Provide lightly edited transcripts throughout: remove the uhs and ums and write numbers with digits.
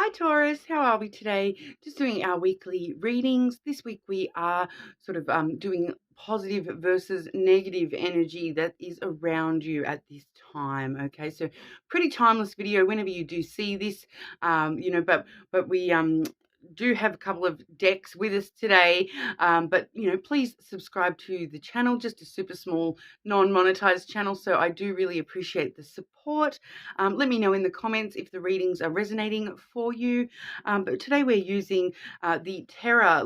Hi Taurus, how are we today? Just doing our weekly readings. This week we are sort of doing positive versus negative energy that is around you at this time. Okay, so pretty timeless video whenever you do see this, but we do have a couple of decks with us today, but please subscribe to the channel. Just a super small non-monetized channel, so I do really appreciate the support. Let me know in the comments if the readings are resonating for you. But today we're using the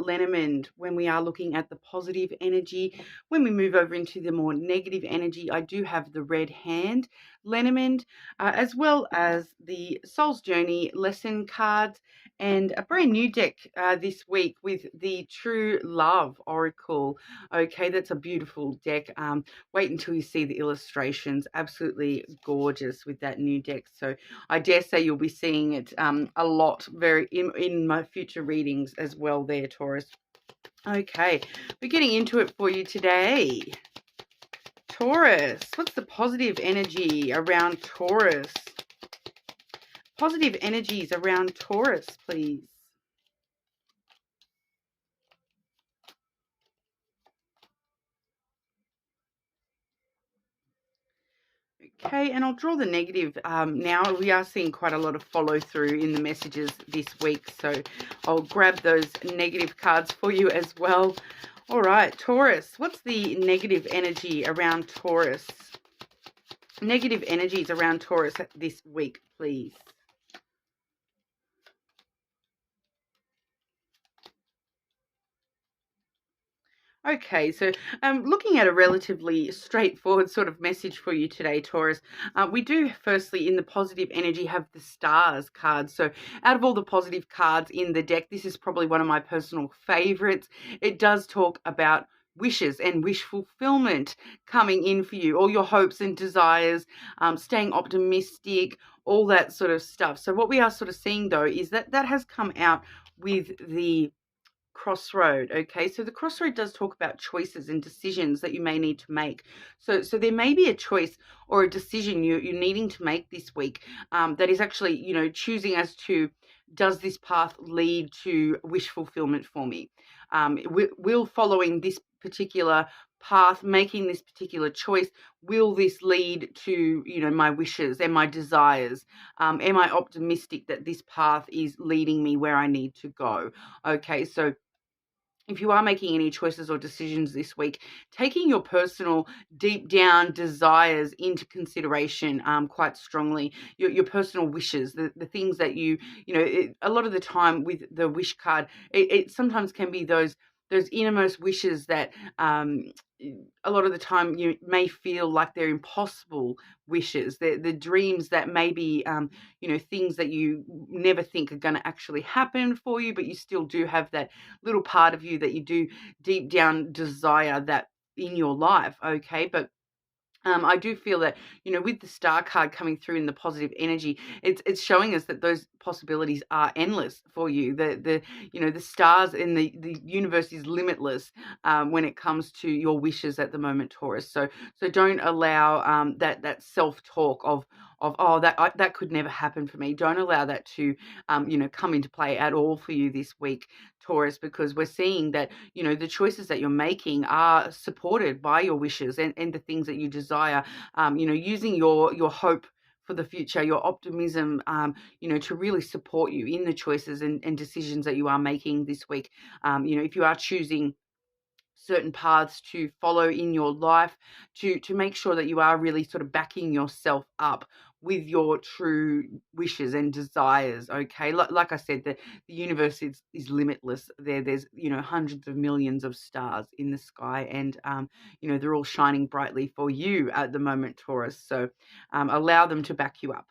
lenormand when we are looking at the positive energy. When we move over into the more negative energy, I do have the red hand lenormand, as well as the Soul's Journey lesson cards, and a brand new deck this week with the True Love Oracle. Okay, that's a beautiful deck. Wait until you see the illustrations. Absolutely gorgeous with that new deck. So I dare say you'll be seeing it a lot in my future readings as well there, Taurus. Okay, we're getting into it for you today. Taurus, what's the positive energy around Taurus? Positive energies around Taurus, please. Okay, and I'll draw the negative now. We are seeing quite a lot of follow through in the messages this week, so I'll grab those negative cards for you as well. All right, Taurus, what's the negative energy around Taurus? Negative energies around Taurus this week, please. Okay, so looking at a relatively straightforward sort of message for you today, Taurus, we do firstly in the positive energy have the stars card. So out of all the positive cards in the deck, this is probably one of my personal favorites. It does talk about wishes and wish fulfillment coming in for you, all your hopes and desires, staying optimistic, all that sort of stuff. So what we are sort of seeing though is that has come out with the crossroad. Okay, so the crossroad does talk about choices and decisions that you may need to make. So there may be a choice or a decision you're needing to make this week, that is actually choosing as to, does this path lead to wish fulfillment for me? Will following this particular path, making this particular choice, will this lead to my wishes and my desires? Am I optimistic that this path is leading me where I need to go? Okay, so if you are making any choices or decisions this week, taking your personal deep down desires into consideration quite strongly, your personal wishes, the things that a lot of the time with the wish card, it sometimes can be those innermost wishes that a lot of the time you may feel like they're impossible wishes. The dreams that maybe things that you never think are going to actually happen for you, but you still do have that little part of you that you do deep down desire that in your life. Okay, but I do feel that, with the star card coming through in the positive energy, it's showing us that those possibilities are endless for you. The stars in the universe is limitless when it comes to your wishes at the moment, Taurus. So don't allow that self-talk of oh, that could never happen for me. Don't allow that to come into play at all for you this week, Taurus, because we're seeing that the choices that you're making are supported by your wishes and the things that you desire. Using your hope for the future, your optimism, to really support you in the choices and decisions that you are making this week. If you are choosing certain paths to follow in your life, to make sure that you are really sort of backing yourself up with your true wishes and desires. Okay, like I said, the universe is limitless. There's hundreds of millions of stars in the sky, and they're all shining brightly for you at the moment, Taurus. So allow them to back you up.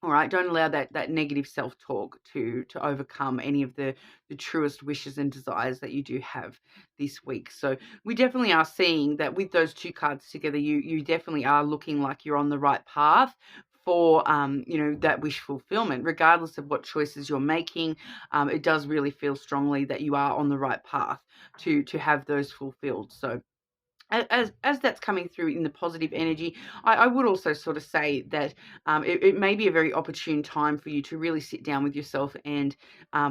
All right, don't allow that negative self-talk to overcome any of the truest wishes and desires that you do have this week. So we definitely are seeing that with those two cards together, you definitely are looking like you're on the right path for that wish fulfillment, regardless of what choices you're making. It does really feel strongly that you are on the right path to have those fulfilled. So as that's coming through in the positive energy, I would also sort of say that it may be a very opportune time for you to really sit down with yourself and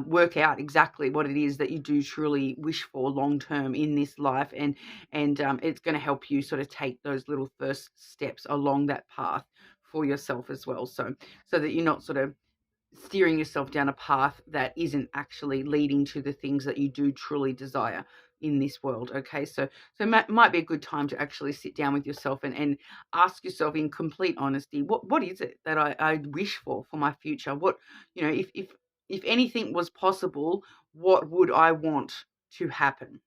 work out exactly what it is that you do truly wish for long term in this life, and it's going to help you sort of take those little first steps along that path for yourself as well. So that you're not sort of steering yourself down a path that isn't actually leading to the things that you do truly desire in this world. Okay, so might be a good time to actually sit down with yourself and ask yourself in complete honesty, what is it that I wish for my future? What, if anything was possible, what would I want to happen?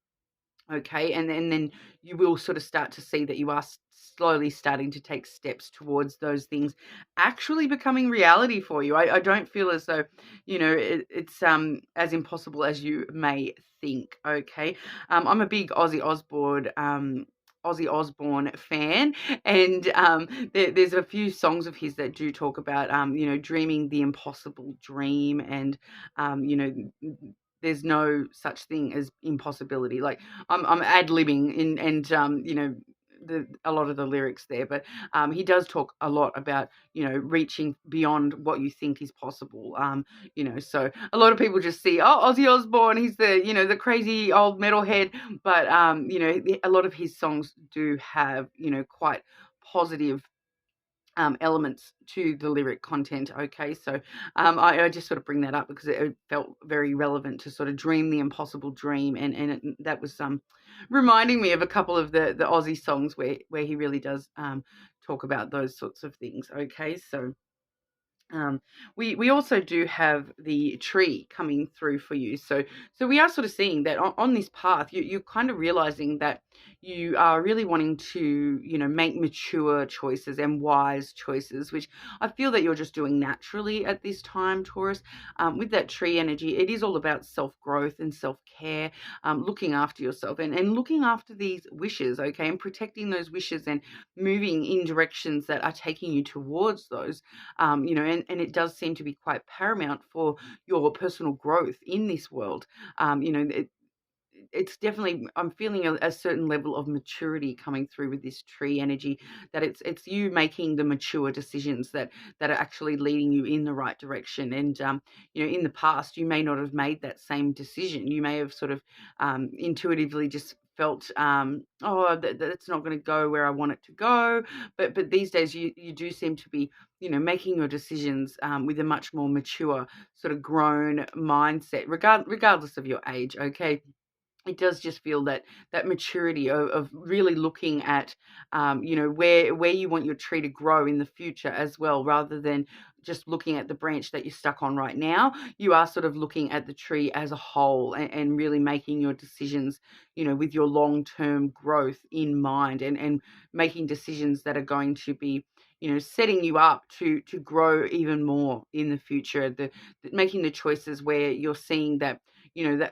Okay, and then you will sort of start to see that you are slowly starting to take steps towards those things actually becoming reality for you. I don't feel as though, it's as impossible as you may think. Okay, I'm a big Ozzy Osbourne fan, and there's a few songs of his that do talk about dreaming the impossible dream, and there's no such thing as impossibility. Like, I'm ad-libbing in, and a lot of the lyrics there, but he does talk a lot about reaching beyond what you think is possible. So a lot of people just see, oh, Ozzy Osbourne, he's the crazy old metalhead, but a lot of his songs do have quite positive elements to the lyric content. Okay, so I just sort of bring that up because it felt very relevant to sort of dream the impossible dream, that was reminding me of a couple of the Aussie songs where he really does talk about those sorts of things. Okay, so um, we also do have the tree coming through for you. So we are sort of seeing that on this path, you're kind of realizing that you are really wanting to, make mature choices and wise choices, which I feel that you're just doing naturally at this time, Taurus. With that tree energy, it is all about self-growth and self-care, looking after yourself and looking after these wishes, okay, and protecting those wishes and moving in directions that are taking you towards those. And it does seem to be quite paramount for your personal growth in this world. It's definitely, I'm feeling a certain level of maturity coming through with this tree energy, that it's you making the mature decisions that are actually leading you in the right direction. And in the past you may not have made that same decision. You may have sort of intuitively just felt, oh, that's not going to go where I want it to go, but these days you do seem to be making your decisions with a much more mature, sort of grown mindset, regardless of your age. Okay, it does just feel that maturity of really looking at where you want your tree to grow in the future as well, rather than just looking at the branch that you're stuck on right now. You are sort of looking at the tree as a whole, and really making your decisions with your long-term growth in mind, and making decisions that are going to be setting you up to grow even more in the future. Making the choices where you're seeing that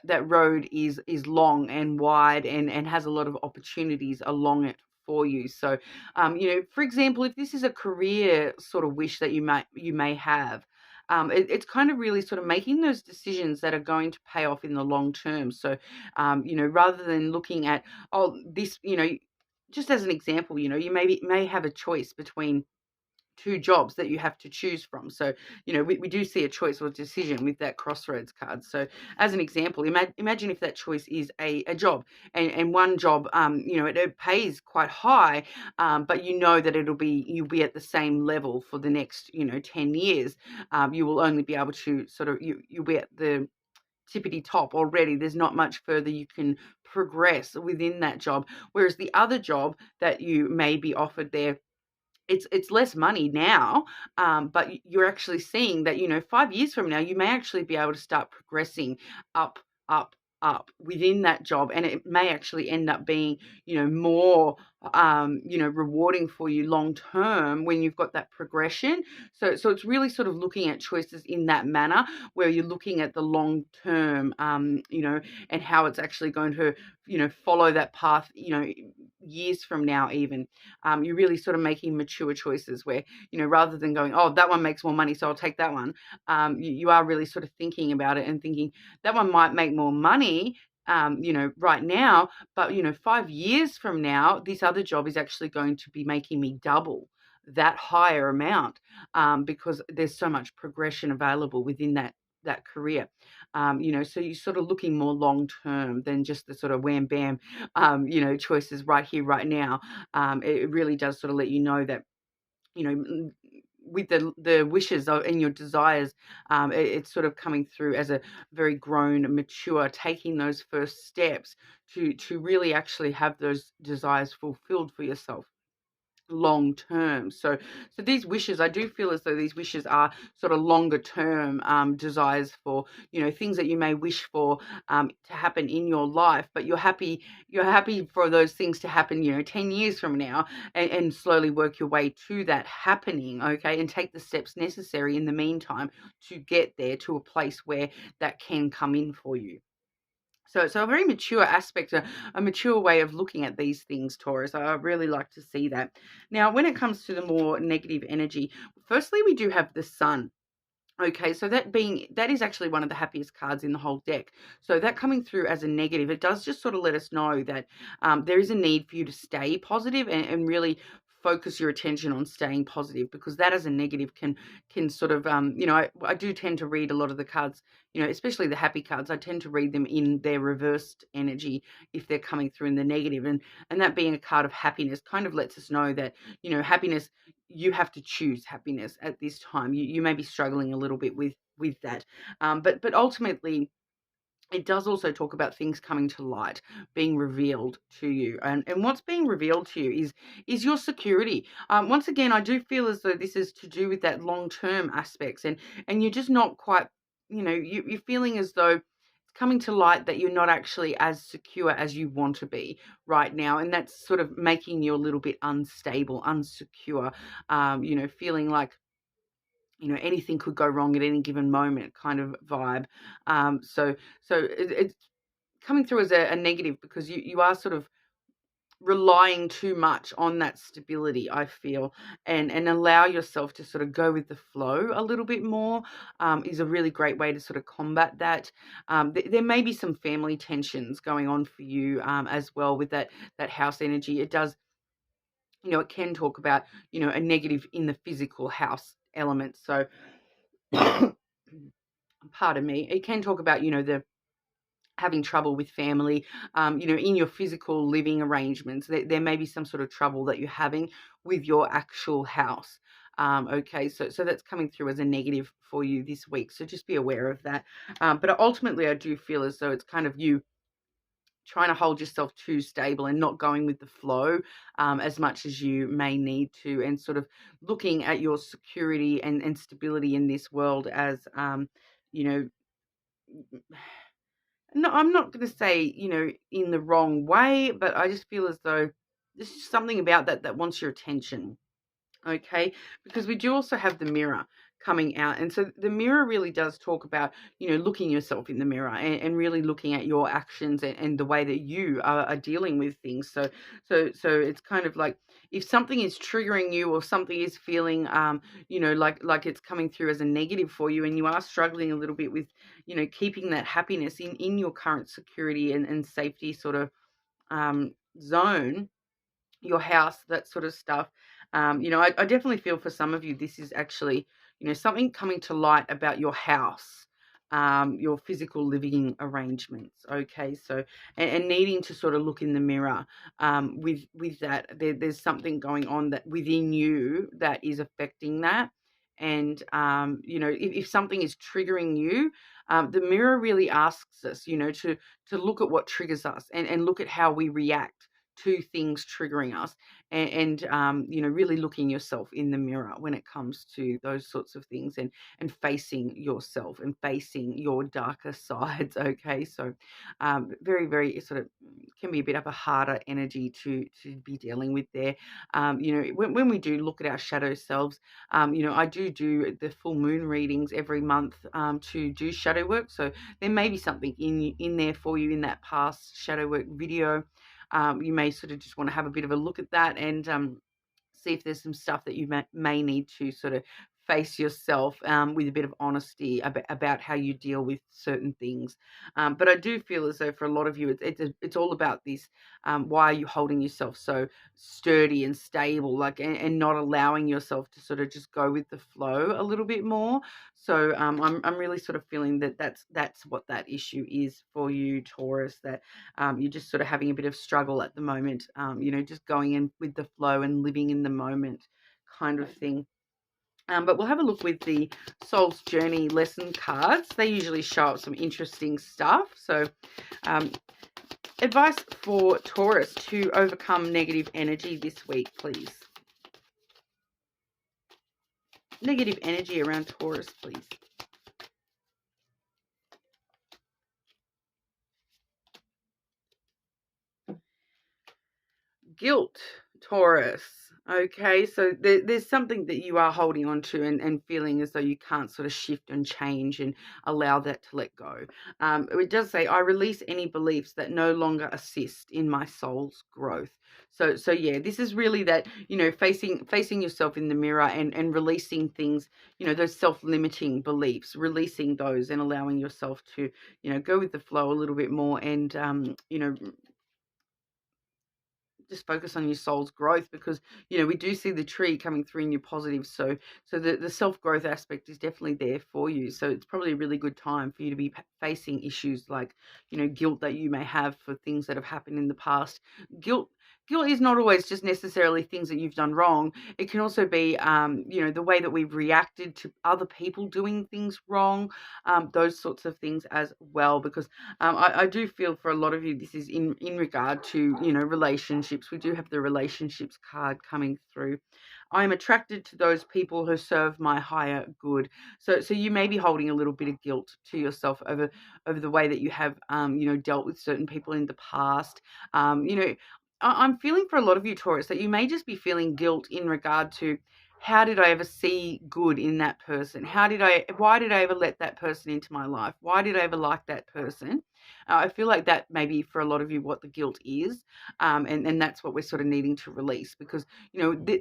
that road is long and wide, and has a lot of opportunities along it for you. So for example, if this is a career sort of wish that you may have, it's kind of really sort of making those decisions that are going to pay off in the long term. So rather than looking at, this, just as an example, you may have a choice between two jobs that you have to choose from. So, we do see a choice or decision with that crossroads card. So as an example, imagine if that choice is a job, and one job, it pays quite high, but that you'll be at the same level for the next, 10 years. You will only be able to sort of, you'll be at the tippity top already. There's not much further you can progress within that job. Whereas the other job that you may be offered there, it's less money now, but you're actually seeing that 5 years from now you may actually be able to start progressing up, up, up within that job, and it may actually end up being more rewarding for you long term when you've got that progression. So it's really sort of looking at choices in that manner, where you're looking at the long term, and how it's actually going to follow that path years from now even. You're really sort of making mature choices where, rather than going, oh, that one makes more money, so I'll take that one. You are really sort of thinking about it and thinking that one might make more money, right now, but 5 years from now, this other job is actually going to be making me double that higher amount, because there's so much progression available within that career. So you're sort of looking more long term than just the sort of wham bam, choices right here, right now. It really does sort of let you know that, with the wishes and your desires, it's sort of coming through as a very grown, mature, taking those first steps to really actually have those desires fulfilled for yourself long term. So these wishes, I do feel as though these wishes are sort of longer term, desires for, things that you may wish for, to happen in your life, but you're happy for those things to happen, 10 years from now, and slowly work your way to that happening. Okay, and take the steps necessary in the meantime to get there to a place where that can come in for you. So a very mature aspect, a mature way of looking at these things, Taurus. I really like to see that. Now, when it comes to the more negative energy, firstly, we do have the sun. Okay, so that is actually one of the happiest cards in the whole deck. So that coming through as a negative, it does just sort of let us know that, there is a need for you to stay positive and really focus your attention on staying positive, because that as a negative can sort of, I do tend to read a lot of the cards, especially the happy cards. I tend to read them in their reversed energy if they're coming through in the negative, and that being a card of happiness kind of lets us know that, happiness, you have to choose happiness at this time. You may be struggling a little bit with that, but ultimately, it does also talk about things coming to light, being revealed to you, and what's being revealed to you is your security. Once again, I do feel as though this is to do with that long term aspects, and you're just not quite, you're feeling as though it's coming to light that you're not actually as secure as you want to be right now, and that's sort of making you a little bit unstable, unsecure, feeling like, anything could go wrong at any given moment kind of vibe. It's coming through as a negative, because you are sort of relying too much on that stability, I feel, and allow yourself to sort of go with the flow a little bit more, is a really great way to sort of combat that. There may be some family tensions going on for you, as well, with that house energy. It does, it can talk about, a negative in the physical house element. So pardon me, it can talk about, the having trouble with family, in your physical living arrangements. There may be some sort of trouble that you're having with your actual house. Okay, so that's coming through as a negative for you this week. So just be aware of that. But ultimately, I do feel as though it's kind of you trying to hold yourself too stable and not going with the flow, as much as you may need to, and sort of looking at your security and stability in this world as, you know, no, I'm not going to say, in the wrong way, but I just feel as though there's just something about that wants your attention. Okay, because we do also have the mirror coming out, and so the mirror really does talk about, looking yourself in the mirror, and really looking at your actions, and the way that you are dealing with things. So it's kind of like, if something is triggering you, or something is feeling, like it's coming through as a negative for you, and you are struggling a little bit with, keeping that happiness in your current security and safety sort of, zone, your house, that sort of stuff. I definitely feel for some of you, this is actually, something coming to light about your house, your physical living arrangements. Okay, so and needing to sort of look in the mirror, with that. There's something going on that within you that is affecting that. And if something is triggering you, the mirror really asks us, to look at what triggers us, and look at how we react to things triggering us, and really looking yourself in the mirror when it comes to those sorts of things, and facing yourself and facing your darker sides. Okay, so very, very sort of can be a bit of a harder energy to be dealing with there. When we do look at our shadow selves, I do the full moon readings every month, to do shadow work. So there may be something in there for you in that past shadow work video. You may sort of just want to have a bit of a look at that, and see if there's some stuff that you may need to sort of face yourself with a bit of honesty about how you deal with certain things. But I do feel as though for a lot of you, it's all about this. Why are you holding yourself so sturdy and stable, like, and not allowing yourself to sort of just go with the flow a little bit more? So I'm really sort of feeling that that's what that issue is for you, Taurus. That you're just sort of having a bit of struggle at the moment. Just going in with the flow and living in the moment, kind of thing. But we'll have a look with the Soul's Journey lesson cards. They usually show up some interesting stuff. So advice for Taurus to overcome negative energy this week, please. Negative energy around Taurus, please. Guilt, Taurus. Okay, so there's something that you are holding on to and feeling as though you can't sort of shift and change and allow that to let go. It does say, I release any beliefs that no longer assist in my soul's growth. So yeah, this is really that, facing yourself in the mirror and releasing things, those self-limiting beliefs, releasing those and allowing yourself to, go with the flow a little bit more and, just focus on your soul's growth, because we do see the tree coming through in your positive. So the self-growth aspect is definitely there for you. So it's probably a really good time for you to be facing issues like guilt that you may have for things that have happened in the past. Guilt is not always just necessarily things that you've done wrong. It can also be the way that we've reacted to other people doing things wrong, those sorts of things as well. Because I do feel for a lot of you, this is in regard to, relationships. We do have the relationships card coming through. I am attracted to those people who serve my higher good. So you may be holding a little bit of guilt to yourself over the way that you have, dealt with certain people in the past. I'm feeling for a lot of you, Taurus, that you may just be feeling guilt in regard to, how did I ever see good in that person? Why did I ever let that person into my life? Why did I ever like that person? I feel like that may be for a lot of you what the guilt is. And that's what we're sort of needing to release, because,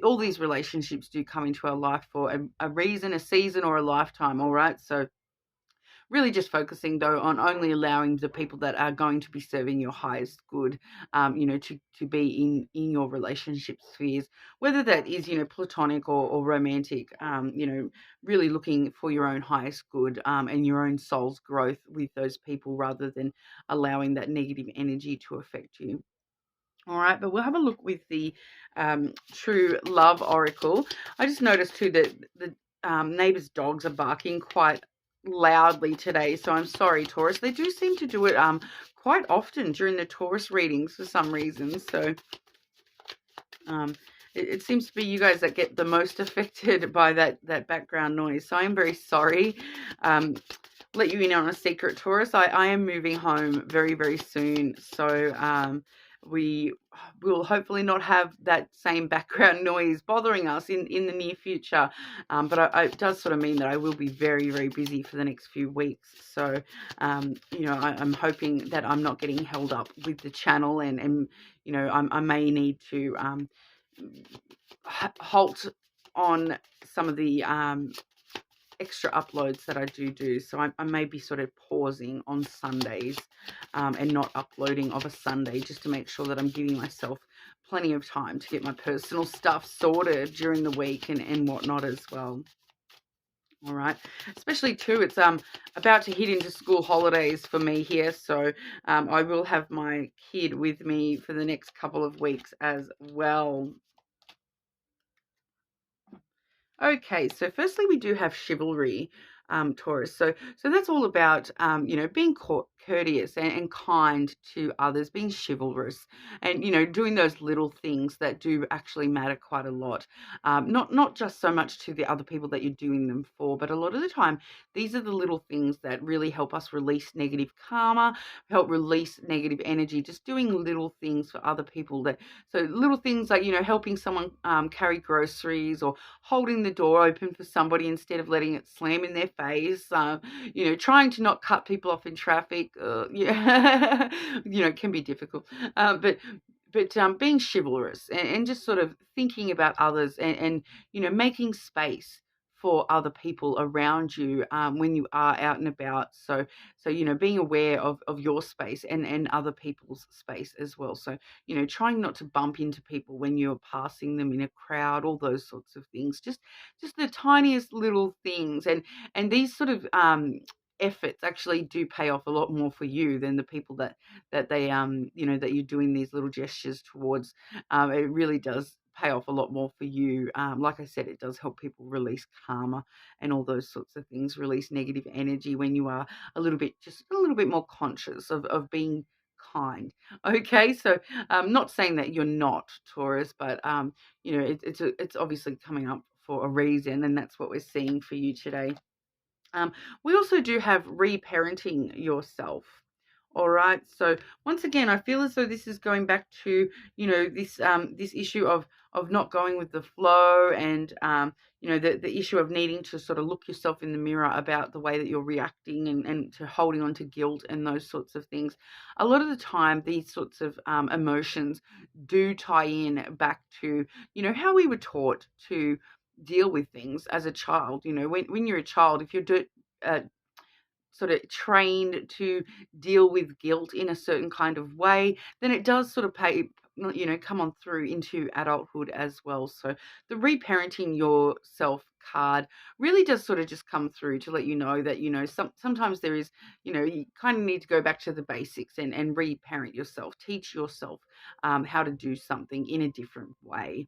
all these relationships do come into our life for a reason, a season, or a lifetime. All right. So really just focusing though on only allowing the people that are going to be serving your highest good, to be in your relationship spheres, whether that is, platonic or romantic, really looking for your own highest good, and your own soul's growth with those people, rather than allowing that negative energy to affect you. All right, but we'll have a look with the True Love Oracle. I just noticed too that the neighbours' dogs are barking quite loudly today, so I'm sorry, Taurus. They do seem to do it quite often during the Taurus readings for some reason. So it seems to be you guys that get the most affected by that background noise. So I'm very sorry. Let you in on a secret, Taurus. I am moving home very, very soon. So we will hopefully not have that same background noise bothering us in the near future. But it does sort of mean that I will be very, very busy for the next few weeks. So, I'm hoping that I'm not getting held up with the channel, and I may need to halt on some of the extra uploads that I do. So I may be sort of pausing on Sundays and not uploading of a Sunday, just to make sure that I'm giving myself plenty of time to get my personal stuff sorted during the week and whatnot as well. All right, especially too, it's about to hit into school holidays for me here, so I will have my kid with me for the next couple of weeks as well. Okay, so firstly we do have chivalry, Taurus. So that's all about being courteous and kind to others, being chivalrous, and doing those little things that do actually matter quite a lot. Not just so much to the other people that you're doing them for, but a lot of the time these are the little things that really help us release negative karma, help release negative energy. Just doing little things for other people, so little things like helping someone carry groceries, or holding the door open for somebody instead of letting it slam in their face, trying to not cut people off in traffic, can be difficult, but being chivalrous and just sort of thinking about others, and making space for other people around you when you are out and about. So being aware of your space and other people's space as well. So trying not to bump into people when you're passing them in a crowd, all those sorts of things. Just the tiniest little things, and these sort of efforts actually do pay off a lot more for you than the people that they that you're doing these little gestures towards. It really does pay off a lot more for you. Like I said, it does help people release karma and all those sorts of things, release negative energy when you are just a little bit more conscious of being kind. Okay, so not saying that you're not Taurus, but it's obviously coming up for a reason, and that's what we're seeing for you today. We also do have reparenting yourself. All right. So once again, I feel as though this is going back to this issue of not going with the flow, and the issue of needing to sort of look yourself in the mirror about the way that you're reacting, and to holding on to guilt and those sorts of things. A lot of the time, these sorts of emotions do tie in back to how we were taught to deal with things as a child. When you're a child, if you're uh, sort of trained to deal with guilt in a certain kind of way, then it does sort of come on through into adulthood as well. So the reparenting yourself card really does sort of just come through to let you know that sometimes there is you kind of need to go back to the basics and reparent yourself, teach yourself how to do something in a different way.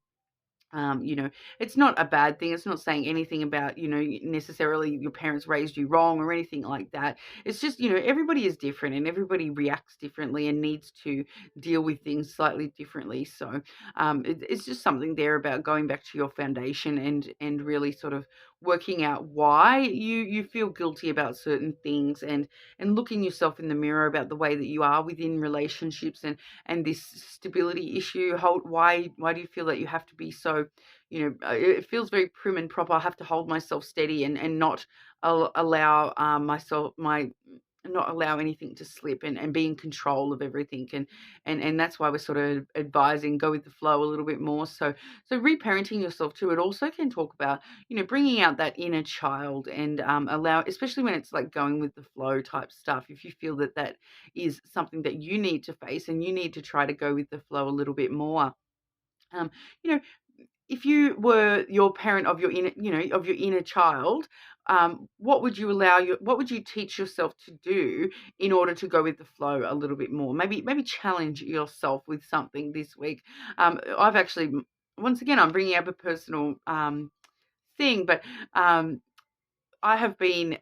It's not a bad thing. It's not saying anything about, necessarily your parents raised you wrong or anything like that. It's just, everybody is different and everybody reacts differently and needs to deal with things slightly differently. So it's just something there about going back to your foundation and really sort of working out why you feel guilty about certain things, and looking yourself in the mirror about the way that you are within relationships, and this stability issue. Why do you feel that you have to be so, it feels very prim and proper. I have to hold myself steady and not allow not allow anything to slip, and be in control of everything, and that's why we're sort of advising go with the flow a little bit more. So reparenting yourself too, it also can talk about bringing out that inner child, and allow, especially when it's like going with the flow type stuff, if you feel that that is something that you need to face and you need to try to go with the flow a little bit more. um, you know if you were your parent of your inner child, what would you teach yourself to do in order to go with the flow a little bit more? Maybe challenge yourself with something this week. I've actually, once again, I'm bringing up a personal thing, but I have been,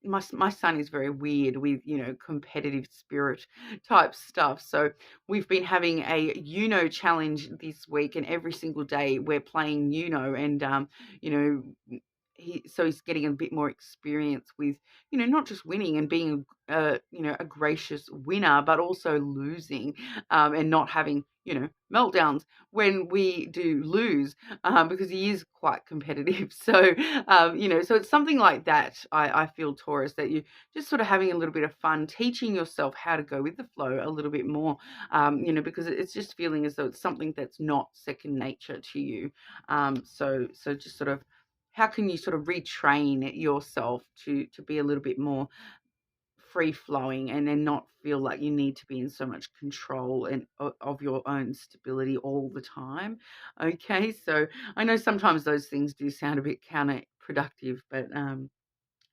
my son is very weird with competitive spirit type stuff. So we've been having a challenge this week, and every single day we're playing and you know he's getting a bit more experience with not just winning and being a gracious winner, but also losing, and not having meltdowns when we do lose, because he is quite competitive. So so it's something like that. I feel, Taurus, that you just sort of having a little bit of fun, teaching yourself how to go with the flow a little bit more, because it's just feeling as though it's something that's not second nature to you. So just sort of, how can you sort of retrain yourself to be a little bit more free flowing, and then not feel like you need to be in so much control and of your own stability all the time. Okay, so I know sometimes those things do sound a bit counterproductive, but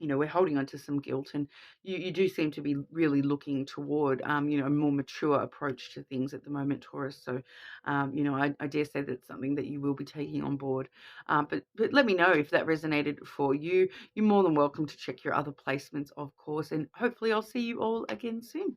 we're holding on to some guilt, and you do seem to be really looking toward, a more mature approach to things at the moment, Taurus. So, I dare say that's something that you will be taking on board. But let me know if that resonated for you. You're more than welcome to check your other placements, of course, and hopefully I'll see you all again soon.